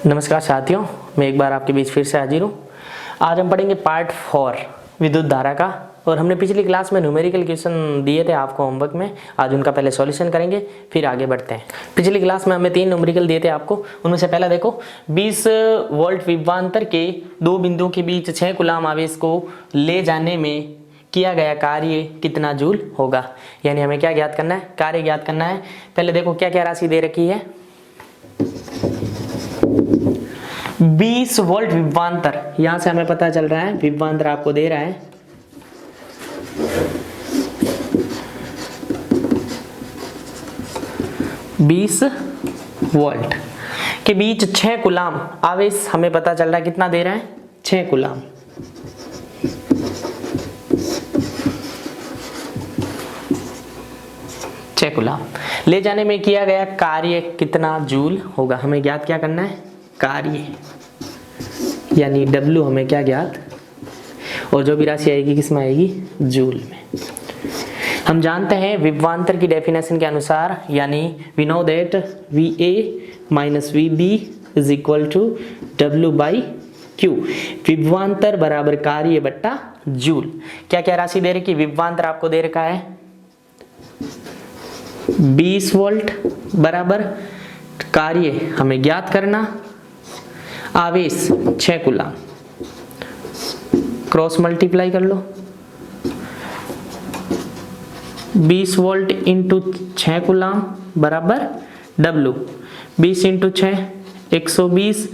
नमस्कार साथियों, मैं एक बार आपके बीच फिर से हाजिर हूँ। आज हम पढ़ेंगे पार्ट 4 विद्युत धारा का। और हमने पिछली क्लास में न्यूमेरिकल क्वेश्चन दिए थे आपको होमवर्क में। आज उनका पहले सॉल्यूशन करेंगे, फिर आगे बढ़ते हैं। पिछली क्लास में हमें 3 न्यूमेरिकल दिए थे आपको। उनमें से पहला देखो, 20 वोल्ट विभवांतर के दो बिंदुओं के बीच 6 कूलाम आवेश को ले जाने में किया गया कार्य कितना जूल होगा। यानी हमें क्या ज्ञात करना है, कार्य ज्ञात करना है। पहले देखो क्या क्या राशि दे रखी है। 20 वोल्ट विभवांतर, यहां से हमें पता चल रहा है विभवांतर आपको दे रहा है 20 वोल्ट के बीच 6 कूलाम आवेश हमें पता चल रहा है कितना दे रहा है, 6 कूलाम। कूलाम ले जाने में किया गया कार्य कितना जूल होगा। हमें ज्ञात क्या करना है, कार्य यानी W हमें क्या ज्ञात, और जो भी राशि आएगी किस में आएगी, जूल में। हम जानते हैं विभवांतर की डेफिनेशन के अनुसार, यानी we know that VA minus VB is equal to W/Q। विभवांतर बराबर कार्य बट्टा जूल। क्या क्या राशि दे रखी, विभवांतर आपको दे रखा है 20 वोल्ट बराबर कार्य हमें ज्ञात करना, आवेश 6 कूलाम, क्रॉस मल्टीप्लाई कर लो। 20 वोल्ट इंटू 6 कूलाम बराबर W। 20 into 6 120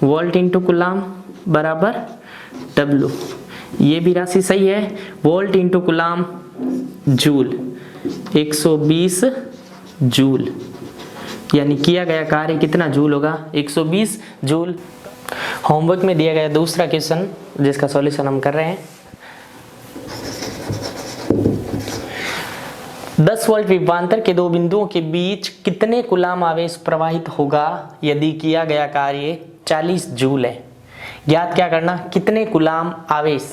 volt into coulomb बराबर W। ये भी राशि सही है। Volt into coulomb joule, 120 joule, यानी किया गया कार्य कितना जूल होगा, 120 जूल। होमवर्क में दिया गया दूसरा क्वेश्चन जिसका सॉल्यूशन हम कर रहे हैं। 10 वोल्ट विभवांतर के दो बिंदुओं के बीच कितने कूलाम आवेश प्रवाहित होगा यदि किया गया कार्य 40 जूल है। ज्ञात क्या करना, कितने कूलाम आवेश,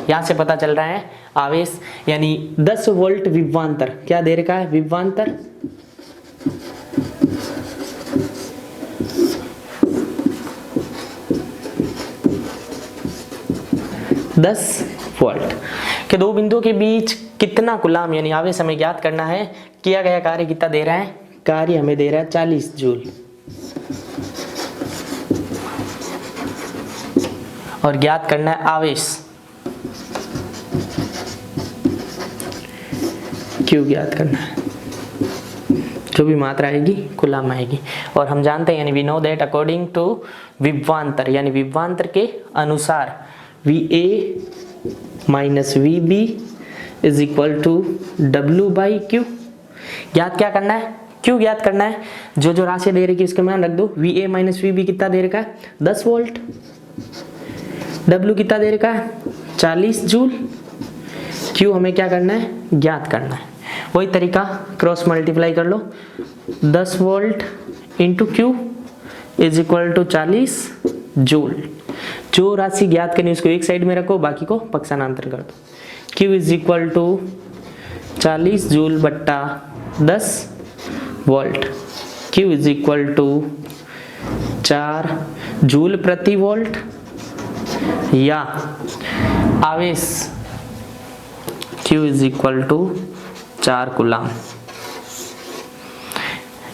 यहां से पता चल रहा है आवेश, यानी 10 वोल्ट विभवांतर क्या दे रखा है, विभवांतर 10 वोल्ट के दो बिंदुओं के बीच कितना कूलाम यानी आवेश हमें ज्ञात करना है। किया गया कार्य कितना दे रहा है, कार्य हमें दे रहा है 40 जूल, और ज्ञात करना है आवेश क्यों ज्ञात करना है, जो भी मात्रा आएगी कूलाम आएगी। और हम जानते हैं यानी we know that according to विभवांतर, यानी विभवांतर के अनुसार VA minus VB is equal to W/Q। ज्ञात क्या करना है, क्यों ज्ञात करना है। जो जो राशि दे रही है उसके मान रख दो। VA माइनस VB कितना दे रखा है, 10 वोल्ट। W कितना दे रखा है, 40 जूल। Q हमें क्या करना है, ज्ञात करना है। वही तरीका, क्रॉस मल्टीप्लाई कर लो। 10 volt into Q is equal to 40 joule. जो राशि ज्ञात करनी उसको एक साइड में रखो, बाकी को पक्षांतर कर दो। Q is equal to 40 joule बट्टा 10 volt. Q is equal to 4 joule प्रति वोल्ट, या आवेश Q is equal to 4 coulomb.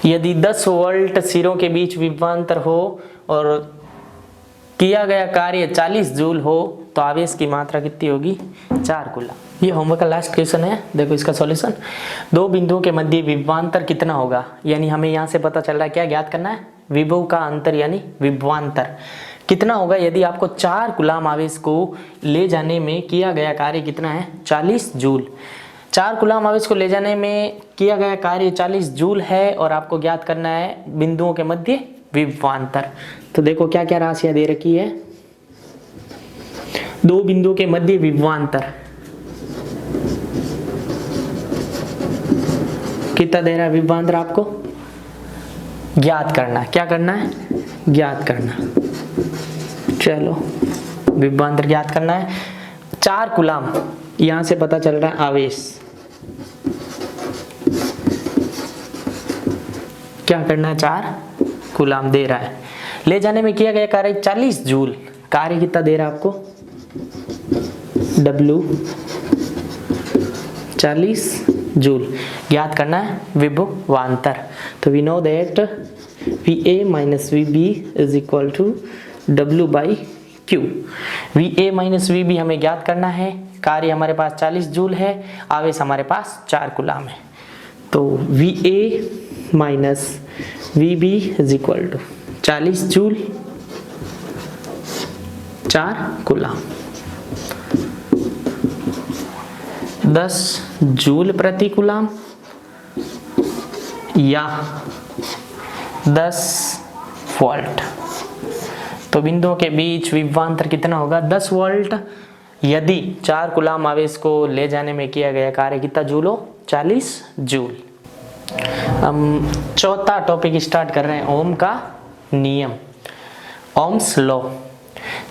यदि 10 वोल्ट सिरों के बीच विभवांतर हो और किया गया कार्य 40 जूल हो तो आवेश की मात्रा कितनी होगी, 4 कूलाम। ये होमवर्क का लास्ट क्वेश्चन है। देखो इसका सॉल्यूशन, दो बिंदुओं के मध्य विभवांतर कितना होगा, यानी हमें यहाँ से पता चल रहा है क्या ज्ञात करना है, विभव का अंतर यानी विभवांतर कितना होगा यदि आपको 4 कूलाम आवेश को ले जाने में किया गया कार्य कितना है, 40 जूल। 4 कूलाम आवेश को ले जाने में किया गया कार्य 40 जूल है, और आपको ज्ञात करना है बिंदुओं के मध्य विभवांतर। तो देखो क्या क्या राशियां दे रखी है। दो बिंदुओं के मध्य विभवांतर कितना दे रहा है, विभवांतर आपको ज्ञात करना है। क्या करना है, ज्ञात करना। चलो विभवांतर ज्ञात करना है। 4 कूलाम, यहां से पता चल रहा है आवेश, क्या करना है, 4 कूलाम दे रहा है। ले जाने में किया गया कार्य 40 जूल। कार्य कितना दे रहा है आपको, W 40 जूल। ज्ञात करना है विभवांतर। तो we know that VA minus VB is equal to W by Q। VA minus VB हमें ज्ञात करना है। कार्य हमारे पास 40 जूल है, आवेश हमारे पास 4 कूलाम है। तो VA minus VB is equal to 40 joule 4 coulomb. 10 joule प्रति कूलाम या 10 वोल्ट। तो बिंदुओं के बीच विभवांतर कितना होगा, 10 वोल्ट। यदि 4 कूलाम आवेश को ले जाने में किया गया कार्य कितना जूल हो, 40 जूल। हम चौथा टॉपिक स्टार्ट कर रहे हैं, ओम का नियम, ओम्स लॉ।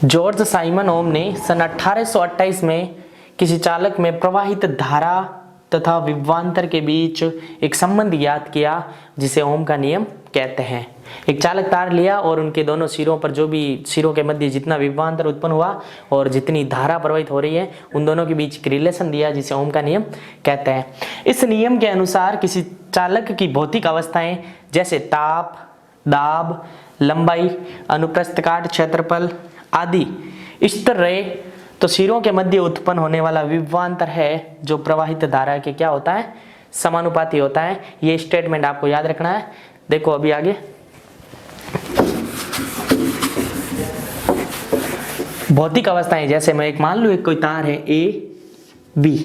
जॉर्ज साइमन ओम ने सन 1828 में किसी चालक में प्रवाहित धारा तथा विभवांतर के बीच एक संबंध ज्ञात किया जिसे ओम का नियम कहते हैं। एक चालक तार लिया और उनके दोनों सिरों पर, जो भी सिरों के मध्य जितना विभवांतर उत्पन्न हुआ और जितनी धारा प्रवाहित हो रही है, उन दोनों के बीच एक रिलेशन दिया जिसे ओम का नियम कहते हैं। इस नियम के अनुसार किसी चालक की भौतिक अवस्थाएं जैसे ताप, दाब, लंबाई, अनुप्रस्थ काट, क्षेत्रफल आदि स्थिर रहे तो सिरों के मध्य उत्पन्न होने वाला विभवांतर है जो प्रवाहित धारा के क्या होता है, समानुपाती होता है। ये स्टेटमेंट आपको याद रखना है। देखो अभी आगे भौतिक अवस्थाएं, जैसे मैं एक मान लूं एक कोई तार है A B,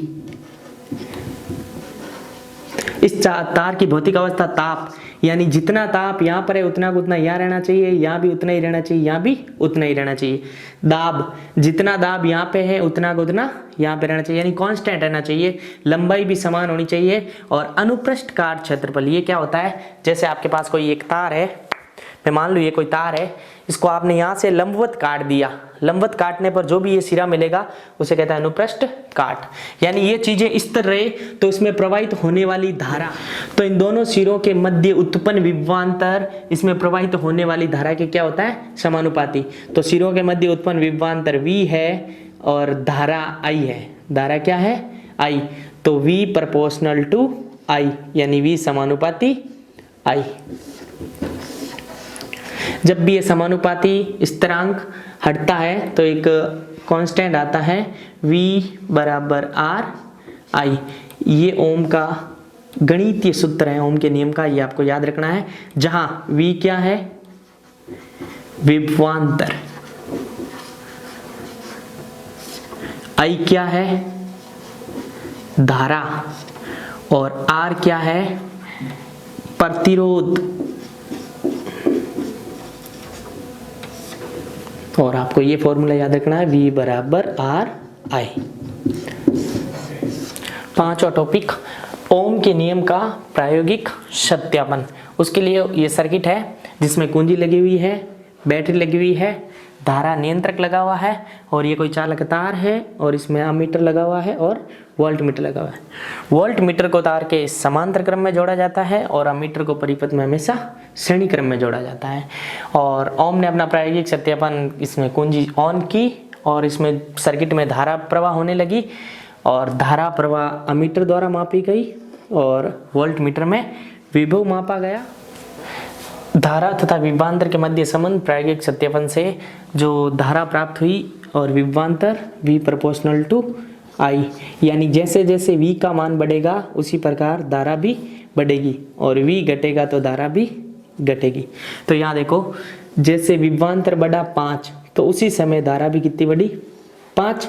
इस तार की भौतिक अवस्था ताप, यानी जितना ताप यहाँ पर है उतना का उतना यहाँ रहना चाहिए, यहाँ भी उतना ही रहना चाहिए, यहाँ भी उतना ही रहना चाहिए। दाब, जितना दाब यहाँ पे है उतना का उतना यहाँ पे रहना चाहिए, यानी कांस्टेंट रहना चाहिए। लंबाई भी समान होनी चाहिए। और अनुप्रस्थ काट क्षेत्रफल, ये क्या होता है, जैसे आपके पास कोई एक तार है, मैं मान लूँ ये कोई तार है, इसको आपने यहाँ से लंबवत काट दिया, लंबवत काटने पर जो भी ये सिरा मिलेगा उसे कहता है अनुप्रस्थ काट। यानी ये चीजें स्थिर रहे तो इसमें प्रवाहित होने वाली धारा, तो इन दोनों सिरों के मध्य उत्पन्न विभवांतर इसमें प्रवाहित होने वाली धारा के क्या होता है, समानुपाती। तो सिरों के मध्य उत्पन्न विभवांतर V है और धारा I है। धारा क्या है, I। तो V प्रोपोर्शनल टू I, यानी V समानुपाती I। जब भी ये समानुपाती स्थिरांक हटता है तो एक कांस्टेंट आता है V बराबर RI। ये ओम का गणितीय सूत्र है, ओम के नियम का, ये आपको याद रखना है। जहां V क्या है, विभवांतर, I क्या है, धारा, और R क्या है, प्रतिरोध। और आपको ये फॉर्मूला याद रखना है, V बराबर RI। पांचवा टॉपिक, ओम के नियम का प्रायोगिक सत्यापन। उसके लिए ये सर्किट है जिसमें कुंजी लगी हुई है, बैटरी लगी हुई है, धारा नियंत्रक लगा हुआ है, और ये कोई चालक तार है, और इसमें अमीटर लगा हुआ है और वोल्ट मीटर लगा हुआ है। वोल्ट मीटर को तार के समांतर क्रम में जोड़ा जाता है और अमीटर को परिपथ में हमेशा श्रेणी क्रम में जोड़ा जाता है। और ओम ने अपना प्रायोगिक सत्यापन, इसमें कुंजी ऑन की और इसमें सर्किट में धारा प्रवाह होने लगी, और धारा प्रवाह अमीटर द्वारा मापी गई और वोल्ट मीटर में विभव मापा गया। धारा तथा विभवांतर के मध्य संबंध प्रायोगिक सत्यापन से जो धारा प्राप्त हुई और विभवांतर V प्रोपोर्शनल टू I, यानी जैसे जैसे V का मान बढ़ेगा उसी प्रकार धारा भी बढ़ेगी, और V घटेगा तो धारा भी घटेगी। तो यहाँ देखो, जैसे विभवांतर बढ़ा 5 तो उसी समय धारा भी कितनी बढ़ी, 5।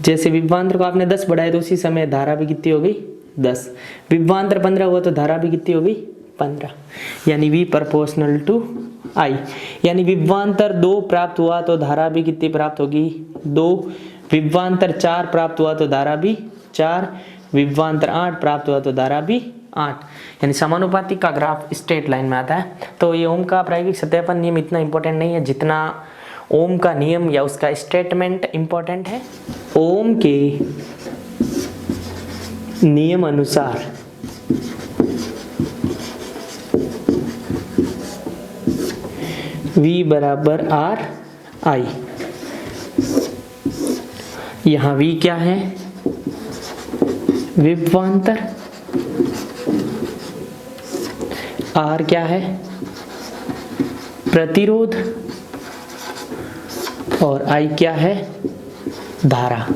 जैसे विभवांतर को आपने 10 बढ़ाया तो उसी समय धारा भी कितनी हो गई, 10। विभवांतर 15 हुआ तो धारा भी कितनी हो गई, 15। यानी V प्रोपोर्शनल टू I, यानी विभवांतर 2 प्राप्त हुआ तो धारा भी कितनी प्राप्त होगी, 2। विभवांतर 4 प्राप्त हुआ तो धारा भी 4। विभवांतर 8 प्राप्त हुआ तो धारा भी 8। यानी समानुपाती का ग्राफ स्ट्रेट लाइन में आता है। तो ये ओम का प्रायोगिक सत्यापन नियम इतना इंपॉर्टेंट नहीं है जितना ओम का नियम या उसका स्टेटमेंट इंपॉर्टेंट है। ओम के नियम अनुसार V बराबर आर आई। यहाँ V क्या है? विभवांतर। R क्या है? प्रतिरोध। और I क्या है? धारा।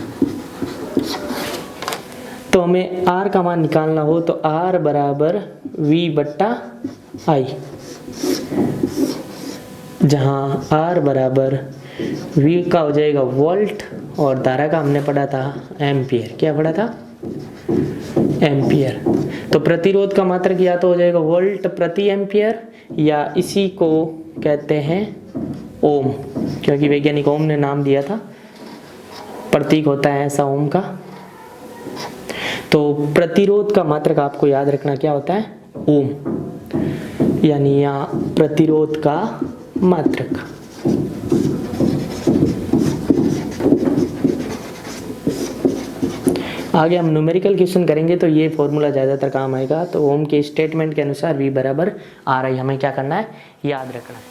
तो हमें R का मान निकालना हो तो R बराबर V बट्टा I, जहाँ R बराबर V का हो जाएगा वोल्ट और धारा का हमने पढ़ा था एम्पियर। क्या पढ़ा था? एम्पियर। तो प्रतिरोध का मात्रक या तो हो जाएगा वोल्ट प्रति एम्पियर या इसी को कहते हैं ओम, क्योंकि वैज्ञानिक ओम ने नाम दिया था, प्रतीक होता है ऐसा ओम का। तो प्रतिरोध का मात्रक आपको याद रखना क्या होता है? ओम, यानी यहाँ प्रतिरोध का मात्रक। आगे हम न्यूमेरिकल क्वेश्चन करेंगे तो ये फॉर्मूला ज़्यादातर काम आएगा। तो ओम के स्टेटमेंट के अनुसार V बराबर आर आई हमें क्या करना है? याद रखना है।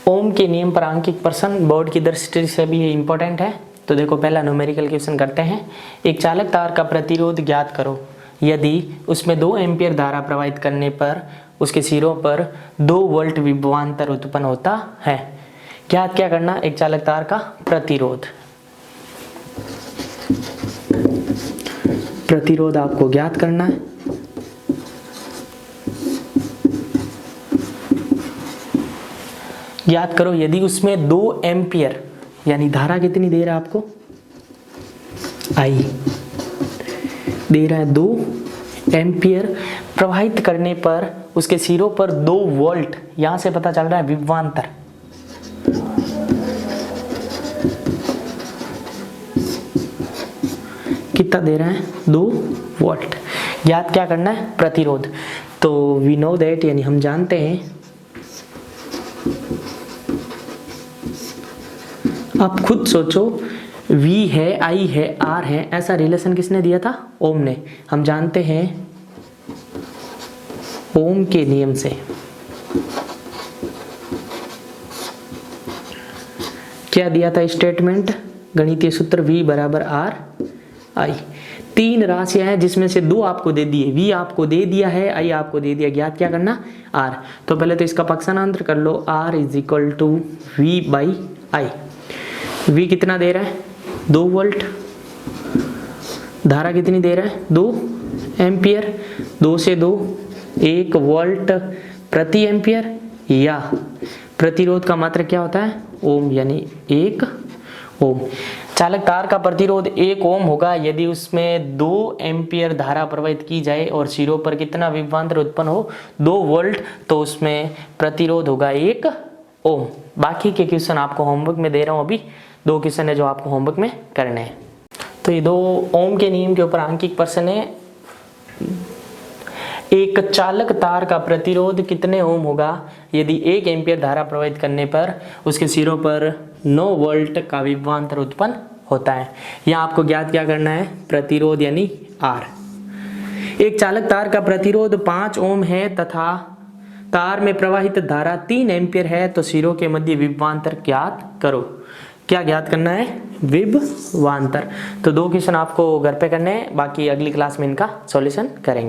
ओम के नियम पर अंकित प्रश्न बोर्ड की दृष्टि से भी इम्पोर्टेंट है। तो देखो पहला न्यूमेरिकल क्वेश्चन करते हैं। एक चालक तार का प्रतिरोध ज्ञात करो यदि उसमें 2 एम्पियर धारा प्रवाहित करने पर उसके सिरों पर 2 वोल्ट विभवांतर उत्पन्न होता है। ज्ञात क्या करना? एक चालक तार का प्रतिरोध। प्रतिरोध आपको ज्ञात करना है। ज्ञात करो यदि उसमें 2 एम्पियर, यानी धारा कितनी दे रहा है आपको? I दे रहा है 2 एम्पियर प्रवाहित करने पर उसके सिरों पर 2 वोल्ट, यहां से पता चल रहा है विभवांतर। कितना दे रहा है? 2 वोल्ट। ज्ञात क्या करना है? प्रतिरोध। तो वी नो दैट, यानी हम जानते हैं, आप खुद सोचो, V है, I है, R है, ऐसा रिलेशन किसने दिया था? ओम ने। हम जानते हैं ओम के नियम से क्या दिया था स्टेटमेंट? गणितीय सूत्र V बराबर R I। 3 राशियां हैं जिसमें से 2 आपको दे दिए, V आपको दे दिया है, I आपको दे दिया। ज्ञात क्या करना? R। तो पहले तो इसका पक्षांतर कर लो, R is equal to V by I। V कितना दे रहा है? 2 वोल्ट। धारा कितनी दे रहा है? 2 एम्पियर। 2 से 2 1 वोल्ट प्रति एम्पियर, या प्रतिरोध का मात्रक क्या होता है? ओम, यानी 1 ओम। चालक तार का प्रतिरोध 1 ओम होगा यदि उसमें 2 एम्पियर धारा प्रवाहित की जाए और सिरों पर कितना विभवांतर उत्पन्न हो? 2 वोल्ट। तो उसमें प्रतिरोध होगा 1 ओम। बाकी के क्वेश्चन आपको होमवर्क में दे रहा हूँ, अभी 2 क्वेश्चन है जो आपको होमवर्क में करने हैं। तो ये 2 ओम के नियम के ऊपर अंकित प्रश्न है। एक चालक तार का प्रतिरोध कितने ओम होगा यदि 1 एम्पियर धारा प्रवाहित करने पर उसके सिरों पर 9 वोल्ट का विभवांतर उत्पन्न होता है। यहाँ आपको ज्ञात क्या करना है? प्रतिरोध यानी R। एक चालक तार का प्रतिरोध 5 ओम है तथा तार में प्रवाहित धारा 3 एम्पियर है, तो सिरों के मध्य विभवांतर ज्ञात करो। क्या ज्ञात करना है? विभवांतर। तो 2 क्वेश्चन आपको घर पे करने हैं, बाकी अगली क्लास में इनका सॉल्यूशन करेंगे।